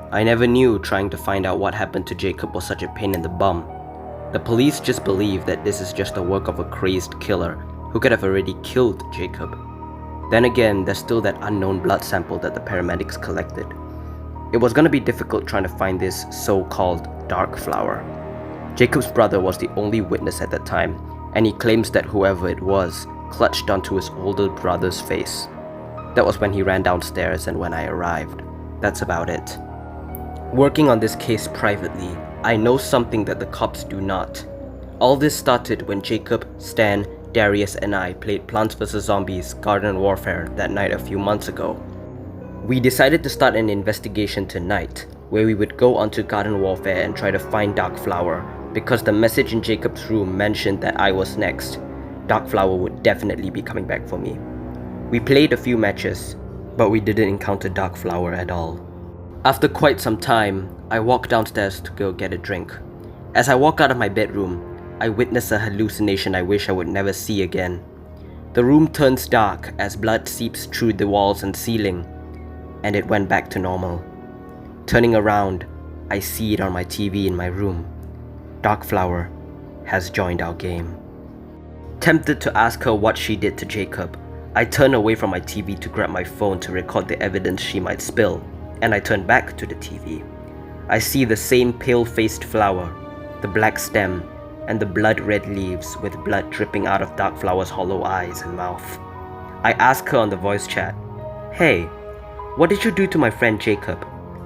I never knew trying to find out what happened to Jacob was such a pain in the bum. The police just believe that this is just the work of a crazed killer who could have already killed Jacob. Then again, there's still that unknown blood sample that the paramedics collected. It was gonna be difficult trying to find this so-called Darkflower. Jacob's brother was the only witness at that time, and he claims that whoever it was clutched onto his older brother's face. That was when he ran downstairs and when I arrived. That's about it. Working on this case privately, I know something that the cops do not. All this started when Jacob, Stan, Darius and I played Plants vs Zombies Garden Warfare that night a few months ago. We decided to start an investigation tonight, where we would go onto Garden Warfare and try to find Darkflower, because the message in Jacob's room mentioned that I was next. Darkflower would definitely be coming back for me. We played a few matches, but we didn't encounter Darkflower at all. After quite some time, I walked downstairs to go get a drink. As I walk out of my bedroom, I witness a hallucination I wish I would never see again. The room turns dark as blood seeps through the walls and ceiling, and it went back to normal. Turning around, I see it on my TV in my room. Darkflower has joined our game. Tempted to ask her what she did to Jacob, I turn away from my TV to grab my phone to record the evidence she might spill, and I turn back to the TV. I see the same pale-faced flower, the black stem, and the blood-red leaves with blood dripping out of Darkflower's hollow eyes and mouth. I ask her on the voice chat, "Hey, what did you do to my friend Jacob?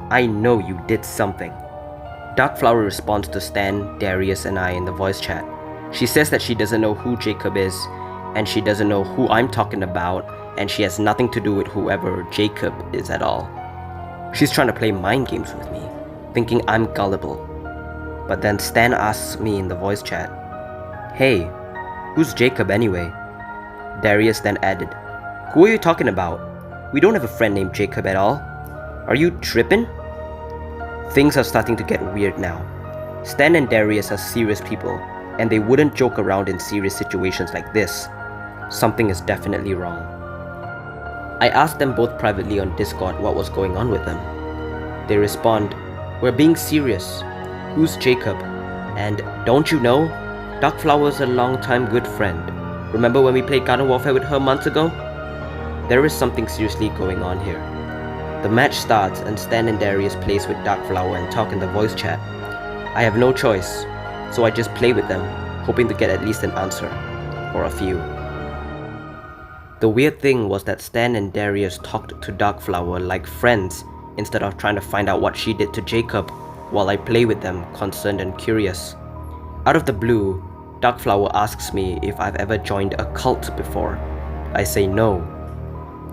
I know you did something." Darkflower responds to Stan, Darius and I in the voice chat. She says that she doesn't know who Jacob is, and she doesn't know who I'm talking about, and she has nothing to do with whoever Jacob is at all. She's trying to play mind games with me, thinking I'm gullible. But then Stan asks me in the voice chat, "Hey, who's Jacob anyway?" Darius then added, "Who are you talking about? We don't have a friend named Jacob at all. Are you tripping?" Things are starting to get weird now. Stan and Darius are serious people, and they wouldn't joke around in serious situations like this. Something is definitely wrong. I asked them both privately on Discord what was going on with them. They respond, "We're being serious. Who's Jacob? And don't you know? Darkflower's a long-time good friend. Remember when we played Garden Warfare with her months ago?" There is something seriously going on here. The match starts and Stan and Darius plays with Darkflower and talk in the voice chat. I have no choice, so I just play with them, hoping to get at least an answer, or a few. The weird thing was that Stan and Darius talked to Darkflower like friends instead of trying to find out what she did to Jacob, while I play with them, concerned and curious. Out of the blue, Darkflower asks me if I've ever joined a cult before. I say no.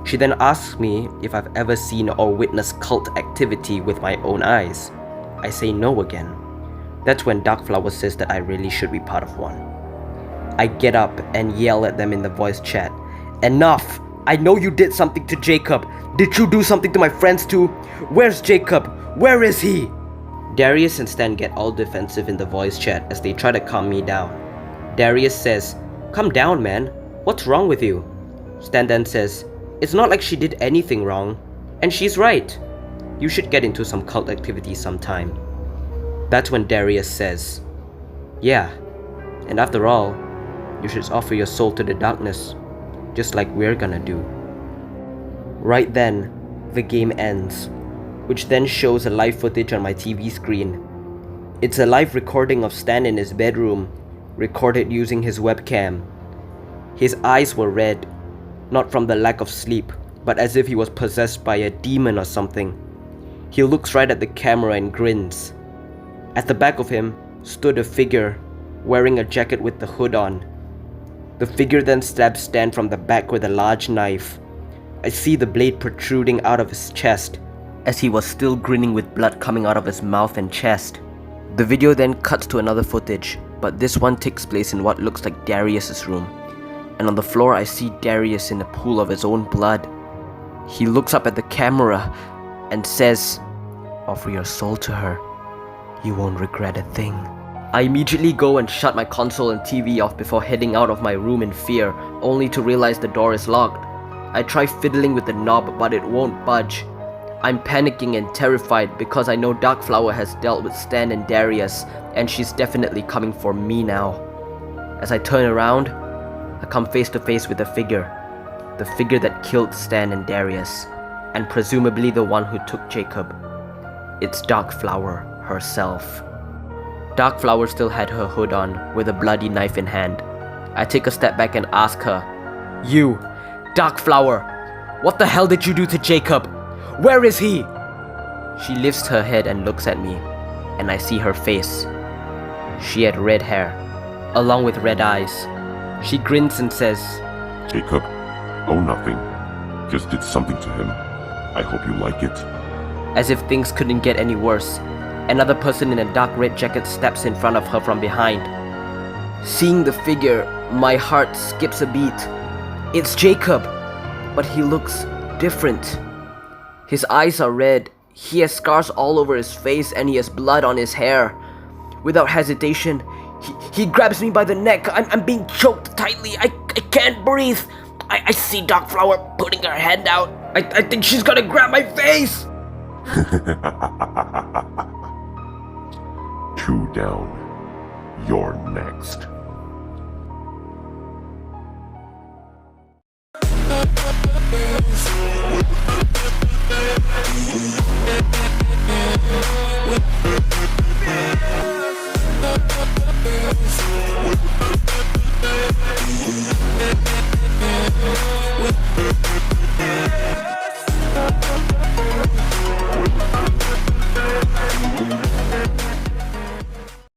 She then asks me if I've ever seen or witnessed cult activity with my own eyes. I say no again. That's when Darkflower says that I really should be part of one. I get up and yell at them in the voice chat, "Enough! I know you did something to Jacob. Did you do something to my friends too? Where's Jacob? Where is he?" Darius and Stan get all defensive in the voice chat as they try to calm me down. Darius says, "Calm down, man. What's wrong with you?" Stan then says, "It's not like she did anything wrong. And she's right. You should get into some cult activity sometime." That's when Darius says, "Yeah, and after all, you should offer your soul to the darkness, just like we're gonna do." Right then, the game ends, which then shows a live footage on my TV screen. It's a live recording of Stan in his bedroom, recorded using his webcam. His eyes were red, not from the lack of sleep, but as if he was possessed by a demon or something. He looks right at the camera and grins. At the back of him stood a figure, wearing a jacket with the hood on. The figure then stabs Stan from the back with a large knife. I see the blade protruding out of his chest, as he was still grinning with blood coming out of his mouth and chest. The video then cuts to another footage, but this one takes place in what looks like Darius's room. And on the floor I see Darius in a pool of his own blood. He looks up at the camera and says, "Offer your soul to her. You won't regret a thing." I immediately go and shut my console and TV off before heading out of my room in fear, only to realize the door is locked. I try fiddling with the knob, but it won't budge. I'm panicking and terrified because I know Darkflower has dealt with Stan and Darius, and she's definitely coming for me now. As I turn around, I come face to face with the figure that killed Stan and Darius, and presumably the one who took Jacob. It's Darkflower herself. Darkflower still had her hood on, with a bloody knife in hand. I take a step back and ask her, "You, Darkflower, what the hell did you do to Jacob? Where is he?" She lifts her head and looks at me, and I see her face. She had red hair, along with red eyes. She grins and says, "Jacob? Oh, nothing. Just did something to him. I hope you like it." As if things couldn't get any worse, another person in a dark red jacket steps in front of her from behind. Seeing the figure, my heart skips a beat. It's Jacob, but he looks different. His eyes are red, he has scars all over his face, and he has blood on his hair. Without hesitation, he grabs me by the neck. I'm being choked tightly. I can't breathe. I see Darkflower putting her hand out. I think she's gonna grab my face. Two down. You're next. We'll be right back.